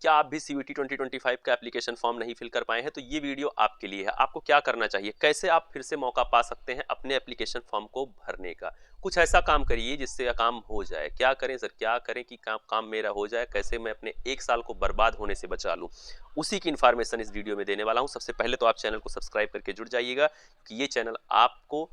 क्या आप भी सीयूईटी 2025 का एप्लीकेशन फॉर्म नहीं फिल कर पाए हैं? तो ये वीडियो आपके लिए है। आपको क्या करना चाहिए, कैसे आप फिर से मौका पा सकते हैं अपने एप्लीकेशन फॉर्म को भरने का। कुछ ऐसा काम करिए जिससे काम हो जाए। क्या करें सर, क्या करें कि काम काम मेरा हो जाए, कैसे मैं अपने 1 साल को बर्बाद होने से बचा लूं, उसी की इन्फॉर्मेशन इस वीडियो में देने वाला हूं। सबसे पहले तो आप चैनल को सब्सक्राइब करके जुड़ जाइएगा, क्योंकि ये चैनल आपको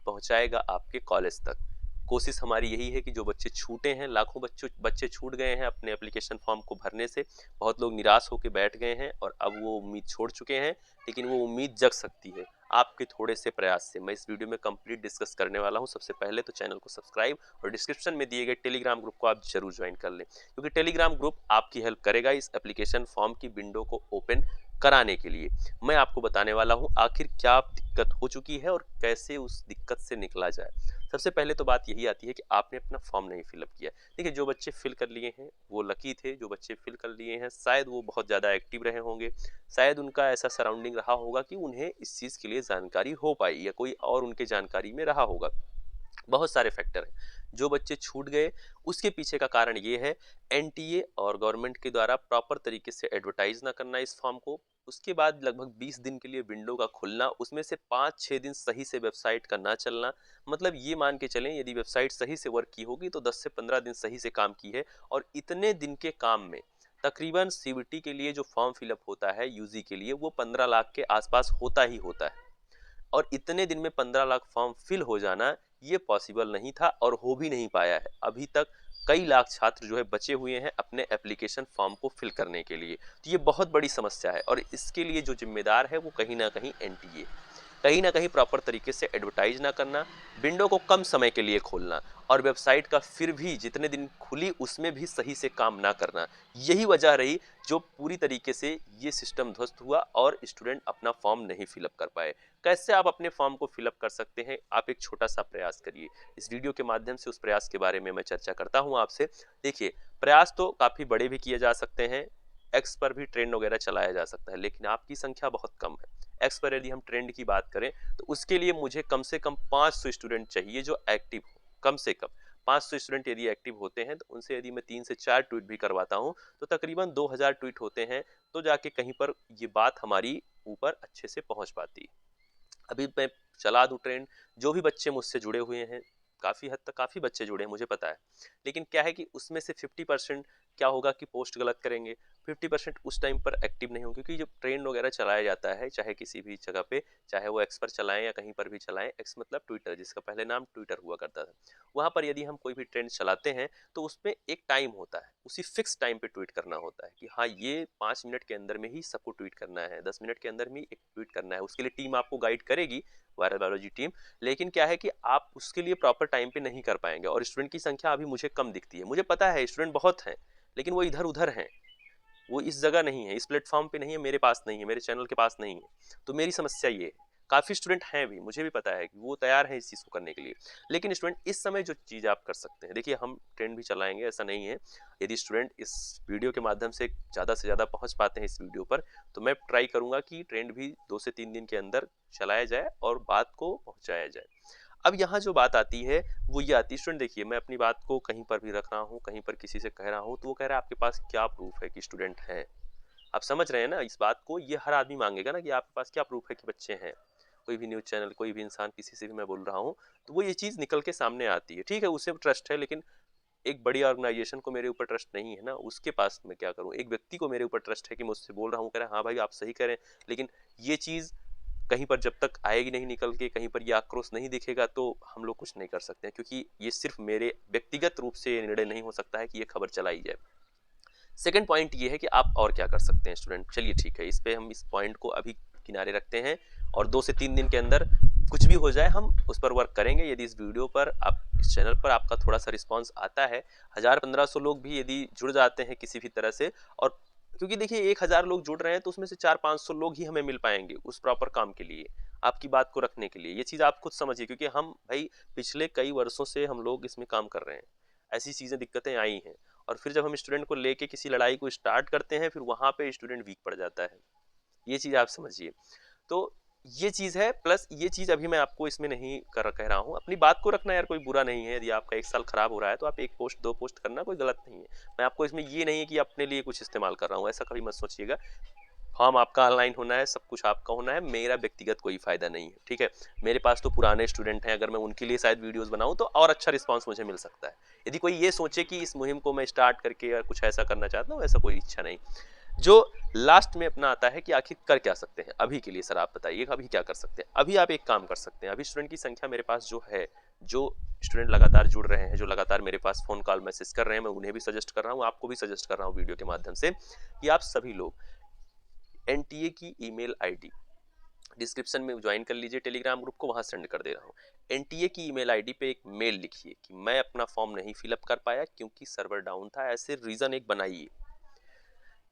पहुंचाएगा आपके कॉलेज तक। कोशिश हमारी यही है कि जो बच्चे छूटे हैं, लाखों बच्चे छूट गए हैं अपने एप्लीकेशन फॉर्म को भरने से। बहुत लोग निराश होकर बैठ गए हैं और अब वो उम्मीद छोड़ चुके हैं, लेकिन वो उम्मीद जग सकती है आपके थोड़े से प्रयास से। मैं इस वीडियो में कंप्लीट डिस्कस करने वाला हूं। सबसे पहले तो चैनल को सब्सक्राइब और डिस्क्रिप्शन में दिए गए टेलीग्राम ग्रुप को आप जरूर ज्वाइन कर लें, क्योंकि टेलीग्राम ग्रुप आपकी हेल्प करेगा इस एप्लीकेशन फॉर्म की विंडो को ओपन कराने के लिए। मैं आपको बताने वाला हूं आखिर क्या दिक्कत हो चुकी है और कैसे उस दिक्कत से निकला जाए। सबसे पहले तो बात यही आती है कि आपने अपना फॉर्म नहीं फिलअप किया। देखिए, जो बच्चे फिल कर लिए हैं वो लकी थे। जो बच्चे फिल कर लिए हैं शायद वो बहुत ज़्यादा एक्टिव रहे होंगे, शायद उनका ऐसा सराउंडिंग रहा होगा कि उन्हें इस चीज़ के लिए जानकारी हो पाई, या कोई और उनके जानकारी में रहा होगा। बहुत सारे फैक्टर हैं। जो बच्चे छूट गए उसके पीछे का कारण ये है, एनटीए और गवर्नमेंट के द्वारा प्रॉपर तरीके से एडवर्टाइज ना करना इस फॉर्म को। उसके बाद लगभग 20 दिन के लिए विंडो का खुलना, उसमें से 5-6 दिन सही से वेबसाइट का ना चलना। मतलब ये मान के चलें, यदि वेबसाइट सही से वर्क की होगी तो 10 से 15 दिन सही से काम की है। और इतने दिन के काम में तकरीबन सीबीटी के लिए जो फॉर्म फिलअप होता है यूजी के लिए, वो 15 लाख के आसपास होता ही होता है। और इतने दिन में 15 लाख फॉर्म फिल हो जाना ये पॉसिबल नहीं था और हो भी नहीं पाया है। अभी तक कई लाख छात्र जो है बचे हुए हैं अपने एप्लीकेशन फॉर्म को फिल करने के लिए। तो ये बहुत बड़ी समस्या है और इसके लिए जो जिम्मेदार है वो कहीं ना कहीं एनटीए। कहीं ना कहीं प्रॉपर तरीके से एडवर्टाइज ना करना, विंडो को कम समय के लिए खोलना, और वेबसाइट का फिर भी जितने दिन खुली उसमें भी सही से काम ना करना, यही वजह रही जो पूरी तरीके से ये सिस्टम ध्वस्त हुआ और स्टूडेंट अपना फॉर्म नहीं फिलअप कर पाए। कैसे आप अपने फॉर्म को फिलअप कर सकते हैं, आप एक छोटा सा प्रयास करिए। इस वीडियो के माध्यम से उस प्रयास के बारे में मैं चर्चा करता हूं आपसे। देखिए, प्रयास तो काफी बड़े भी किए जा सकते हैं, एक्स पर भी ट्रेंड वगैरह चलाया जा सकता है, लेकिन आपकी संख्या बहुत कम है। एक्स पर यदि हम ट्रेंड की बात करें तो उसके लिए मुझे कम से कम 500 स्टूडेंट चाहिए जो एक्टिव हो। कम से कम 500 स्टूडेंट यदि एक्टिव होते हैं तो उनसे यदि मैं 3 से 4 ट्वीट भी करवाता हूं तो तकरीबन 2000 ट्वीट होते हैं। तो जाके कहीं पर ये बात हमारी ऊपर अच्छे से पहुंच पाती है। अभी मैं चला दूं ट्रेंड। जो भी बच्चे मुझसे जुड़े हुए हैं, काफ़ी हद तक काफ़ी बच्चे जुड़े हैं मुझे पता है, लेकिन क्या है कि उसमें से 50% क्या होगा कि पोस्ट गलत करेंगे, 50% उस टाइम पर एक्टिव नहीं होंगे। क्योंकि जब ट्रेंड वगैरह चलाया जाता है चाहे किसी भी जगह पे, चाहे वो एक्स पर चलाएं या कहीं पर भी चलाएं, एक्स मतलब ट्विटर, जिसका पहले नाम ट्विटर हुआ करता था, वहाँ पर यदि हम कोई भी ट्रेंड चलाते हैं तो उसमें एक टाइम होता है, उसी फिक्स टाइम पे ट्वीट करना होता है कि हाँ ये 5 मिनट के अंदर में ही सबको ट्वीट करना है, 10 मिनट के अंदर में एक ट्वीट करना है। उसके लिए टीम आपको गाइड करेगी, वायरल बायोलॉजी टीम। लेकिन क्या है कि आप उसके लिए प्रॉपर टाइम पे नहीं कर पाएंगे और स्टूडेंट की संख्या अभी मुझे कम दिखती है। मुझे पता है स्टूडेंट बहुत हैं, लेकिन वो इधर उधर हैं, वो इस जगह नहीं है, इस प्लेटफॉर्म पे नहीं है, मेरे पास नहीं है, मेरे चैनल के पास नहीं है। तो मेरी समस्या ये है। काफ़ी स्टूडेंट हैं भी, मुझे भी पता है कि वो तैयार हैं इस चीज़ को करने के लिए, लेकिन स्टूडेंट इस समय जो चीज़ आप कर सकते हैं, देखिए हम ट्रेंड भी चलाएंगे ऐसा नहीं है। यदि स्टूडेंट इस वीडियो के माध्यम से ज़्यादा से ज़्यादा पहुँच पाते हैं इस वीडियो पर, तो मैं ट्राई करूँगा कि ट्रेंड भी 2 से 3 दिन के अंदर चलाया जाए और बात को पहुँचाया जाए। अब यहाँ जो बात आती है वो ये आती है, स्टूडेंट देखिए मैं अपनी बात को कहीं पर भी रख रहा हूँ, कहीं पर किसी से कह रहा हूँ तो वो कह रहा है आपके पास क्या प्रूफ है कि स्टूडेंट हैं। आप समझ रहे हैं ना इस बात को, ये हर आदमी मांगेगा ना कि आपके पास क्या प्रूफ है कि बच्चे हैं। कोई भी न्यूज़ चैनल, कोई भी इंसान, किसी से भी मैं बोल रहा हूँ तो वो ये चीज़ निकल के सामने आती है। ठीक है, उसे ट्रस्ट है, लेकिन एक बड़ी ऑर्गेनाइजेशन को मेरे ऊपर ट्रस्ट नहीं है ना, उसके पास मैं क्या करूँ। एक व्यक्ति को मेरे ऊपर ट्रस्ट है कि मैं उससे बोल रहा हूँ, कह रहा है हाँ भाई आप सही करें, लेकिन ये चीज़ कहीं पर जब तक आएगी नहीं निकल के, कहीं पर ये आक्रोश नहीं दिखेगा तो हम लोग कुछ नहीं कर सकते हैं, क्योंकि ये सिर्फ मेरे व्यक्तिगत रूप से निर्णय नहीं हो सकता है कि ये खबर चलाई जाए। सेकंड पॉइंट ये है कि आप और क्या कर सकते हैं स्टूडेंट। चलिए ठीक है, इस पे हम इस पॉइंट को अभी किनारे रखते हैं और 2 से 3 दिन के अंदर कुछ भी हो जाए हम उस पर वर्क करेंगे। यदि इस वीडियो पर आप इस चैनल पर आपका थोड़ा सा रिस्पांस आता है, 1000-1500 लोग भी यदि जुड़ जाते हैं किसी भी तरह से, और क्योंकि देखिए 1000 लोग जुड़ रहे हैं तो उसमें से 400-500 लोग ही हमें मिल पाएंगे उस प्रॉपर काम के लिए, आपकी बात को रखने के लिए। ये चीज़ आप खुद समझिए, क्योंकि हम भाई पिछले कई वर्षों से हम लोग इसमें काम कर रहे हैं, ऐसी चीज़ें दिक्कतें आई हैं, और फिर जब हम स्टूडेंट को लेके किसी लड़ाई को स्टार्ट करते हैं फिर वहाँ पे स्टूडेंट वीक पड़ जाता है। ये चीज़ आप समझिए। तो ये चीज़ है, प्लस ये चीज़ अभी मैं आपको इसमें नहीं कह रहा हूँ। अपनी बात को रखना यार कोई बुरा नहीं है। यदि आपका 1 साल खराब हो रहा है तो आप 1 पोस्ट 2 पोस्ट करना कोई गलत नहीं है। मैं आपको इसमें ये नहीं है कि अपने लिए कुछ इस्तेमाल कर रहा हूँ, ऐसा कभी मत सोचिएगा। फॉर्म आपका ऑनलाइन होना है, सब कुछ आपका होना है, मेरा व्यक्तिगत कोई फ़ायदा नहीं है, ठीक है? मेरे पास तो पुराने स्टूडेंट हैं, अगर मैं उनके लिए शायद वीडियोज़ बनाऊँ तो और अच्छा रिस्पॉन्स मुझे मिल सकता है। यदि कोई ये सोचे कि इस मुहिम को मैं स्टार्ट करके या कुछ ऐसा करना चाहता हूँ, ऐसा कोई इच्छा नहीं। जो लास्ट में अपना आता है कि आखिर कर क्या सकते हैं अभी के लिए, सर आप बताइए अभी क्या कर सकते हैं? अभी आप एक काम कर सकते हैं, अभी स्टूडेंट की संख्या मेरे पास जो है, जो स्टूडेंट लगातार जुड़ रहे हैं, जो लगातार मेरे पास फ़ोन कॉल मैसेज कर रहे हैं, मैं उन्हें भी सजेस्ट कर रहा हूँ, आपको भी सजेस्ट कर रहा हूँ वीडियो के माध्यम से कि आप सभी लोग एनटीए की ईमेल आईडी डिस्क्रिप्शन में ज्वाइन कर लीजिए टेलीग्राम ग्रुप को, वहां सेंड कर दे रहा हूँ। एनटीए की ईमेल आईडी पे एक मेल लिखिए कि मैं अपना फॉर्म नहीं फिलअप कर पाया क्योंकि सर्वर डाउन था, ऐसे रीज़न एक बनाइए।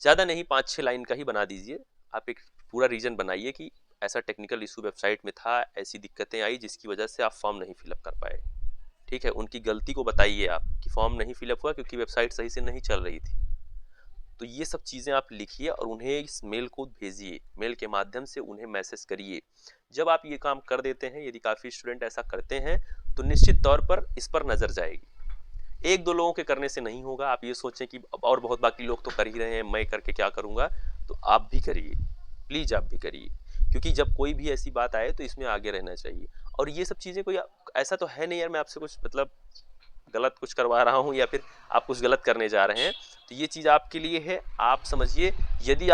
ज़्यादा नहीं, 5-6 लाइन का ही बना दीजिए। आप एक पूरा रीज़न बनाइए कि ऐसा टेक्निकल इशू वेबसाइट में था, ऐसी दिक्कतें आई जिसकी वजह से आप फॉर्म नहीं फिलअप कर पाए। ठीक है, उनकी गलती को बताइए आप कि फॉर्म नहीं फिलअप हुआ क्योंकि वेबसाइट सही से नहीं चल रही थी। तो ये सब चीज़ें आप लिखिए और उन्हें इस मेल को भेजिए, मेल के माध्यम से उन्हें मैसेज करिए। जब आप ये काम कर देते हैं, यदि काफ़ी स्टूडेंट ऐसा करते हैं, तो निश्चित तौर पर इस पर नज़र जाएगी। 1-2 लोगों के करने से नहीं होगा। आप ये सोचें कि और बहुत बाकी लोग तो कर ही रहे हैं, मैं करके क्या करूँगा? तो आप भी करिए, प्लीज़ आप भी करिए। क्योंकि जब कोई भी ऐसी बात आए तो इसमें आगे रहना चाहिए। और ये सब चीज़ें कोई ऐसा तो है नहीं यार मैं आपसे कुछ मतलब गलत कुछ करवा रहा हूँ या फिर आप कुछ गलत करने जा रहे हैं। तो ये चीज़ आपके लिए है, आप समझिए। यदि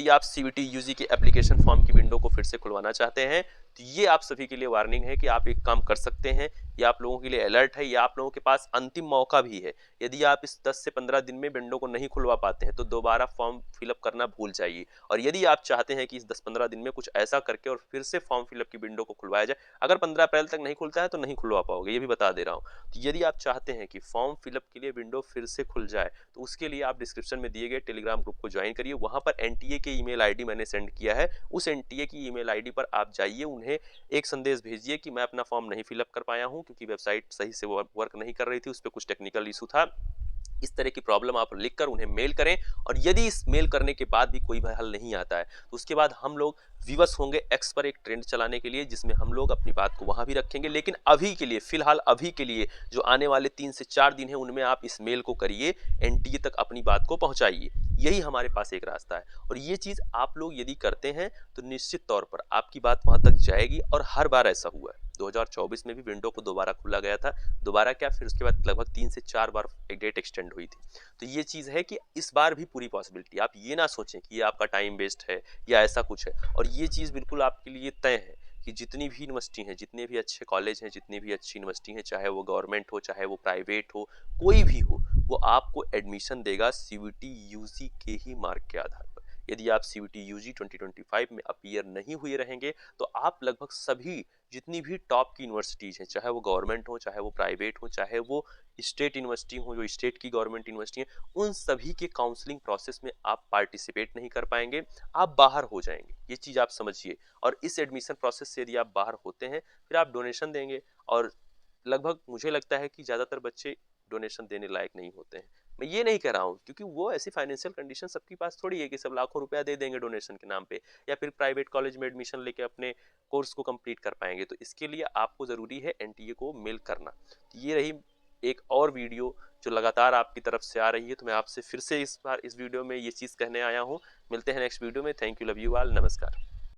आप सीवीटी यूजी के एप्लीकेशन फॉर्म की विंडो को फिर से खुलवाना चाहते हैं, तो ये आप सभी के लिए वार्निंग है कि आप एक काम कर सकते हैं। ये आप लोगों के लिए अलर्ट है, ये आप लोगों के पास अंतिम मौका भी है। यदि आप इस 10 से 15 दिन में विंडो को नहीं खुलवा पाते हैं तो दोबारा फॉर्म फिलअप करना भूल जाइए। और यदि आप चाहते हैं कि इस 10-15 दिन में कुछ ऐसा करके और फिर से फॉर्म फिलअप की विंडो को खुलवाया जाए, अगर 15 अप्रैल तक नहीं खुलता है तो नहीं खुलवा पाओगे, ये भी बता दे रहा हूँ। तो यदि आप चाहते हैं कि फॉर्म फिलअप के लिए विंडो फिर से खुल जाए, तो उसके लिए आप डिस्क्रिप्शन में दिए गए टेलीग्राम ग्रुप को ज्वाइन करिए। वहां पर एनटीए के ईमेल आईडी मैंने सेंड किया है, उस एनटीए की ईमेल आईडी पर आप जाइए, उन्हें एक संदेश भेजिए कि मैं अपना फॉर्म नहीं फिलअप कर पाया हूं क्योंकि वेबसाइट सही से वर्क नहीं कर रही थी, उस पर कुछ टेक्निकल इशू था। इस तरह की प्रॉब्लम आप लिखकर उन्हें मेल करें। और यदि इस मेल करने के बाद भी कोई हल नहीं आता है तो उसके बाद हम लोग विवश होंगे एक्स पर एक ट्रेंड चलाने के लिए, जिसमें हम लोग अपनी बात को वहां भी रखेंगे। लेकिन अभी के लिए, फिलहाल अभी के लिए जो आने वाले 3 से 4 दिन है, उनमें आप इस मेल को करिए, एनटीए तक अपनी बात को पहुंचाइए। यही हमारे पास एक रास्ता है। और ये चीज आप लोग यदि करते हैं तो निश्चित तौर पर आपकी बात वहां तक जाएगी। और हर बार ऐसा हुआ है, 2024 में भी विंडो को दोबारा खुला गया था, दोबारा क्या, फिर उसके बाद लगभग 3 से 4 बार एक डेट एक्सटेंड हुई थी। तो ये चीज़ है कि इस बार भी पूरी पॉसिबिलिटी, आप ये ना सोचें कि ये आपका टाइम वेस्ट है या ऐसा कुछ है। और ये चीज़ बिल्कुल आपके लिए तय है कि जितनी भी यूनिवर्सिटी हैं, जितने भी अच्छे कॉलेज हैं, जितनी भी अच्छी यूनिवर्सिटी हैं, चाहे वो गवर्नमेंट हो, चाहे वो प्राइवेट हो, कोई भी हो, वो आपको एडमिशन देगा सीवीटी यूजी के ही मार्क के आधार पर। यदि आप सीवीटी यूजी 2025 में अपीयर नहीं हुए रहेंगे तो आप लगभग सभी जितनी भी टॉप की यूनिवर्सिटीज़ हैं, चाहे वो गवर्नमेंट हो, चाहे वो प्राइवेट हो, चाहे वो स्टेट यूनिवर्सिटी हो, जो स्टेट की गवर्नमेंट यूनिवर्सिटी है, उन सभी के काउंसलिंग प्रोसेस में आप पार्टिसिपेट नहीं कर पाएंगे, आप बाहर हो जाएंगे। ये चीज़ आप समझिए। और इस एडमिशन प्रोसेस से यदि आप बाहर होते हैं, फिर आप डोनेशन देंगे और लगभग मुझे लगता है कि ज़्यादातर बच्चे डोनेशन देने लायक नहीं होते हैं। मैं ये नहीं कह रहा हूँ क्योंकि वो ऐसी फाइनेंशियल कंडीशन सबके पास थोड़ी है कि सब लाखों रुपया दे देंगे डोनेशन के नाम पे या फिर प्राइवेट कॉलेज में एडमिशन लेके अपने कोर्स को कंप्लीट कर पाएंगे। तो इसके लिए आपको ज़रूरी है एनटीए को मेल करना। तो ये रही एक और वीडियो जो लगातार आपकी तरफ से आ रही है, तो मैं आपसे फिर से इस बार इस वीडियो में ये चीज़ कहने आया हूँ। मिलते हैं नेक्स्ट वीडियो में। Thank you, love you all, नमस्कार।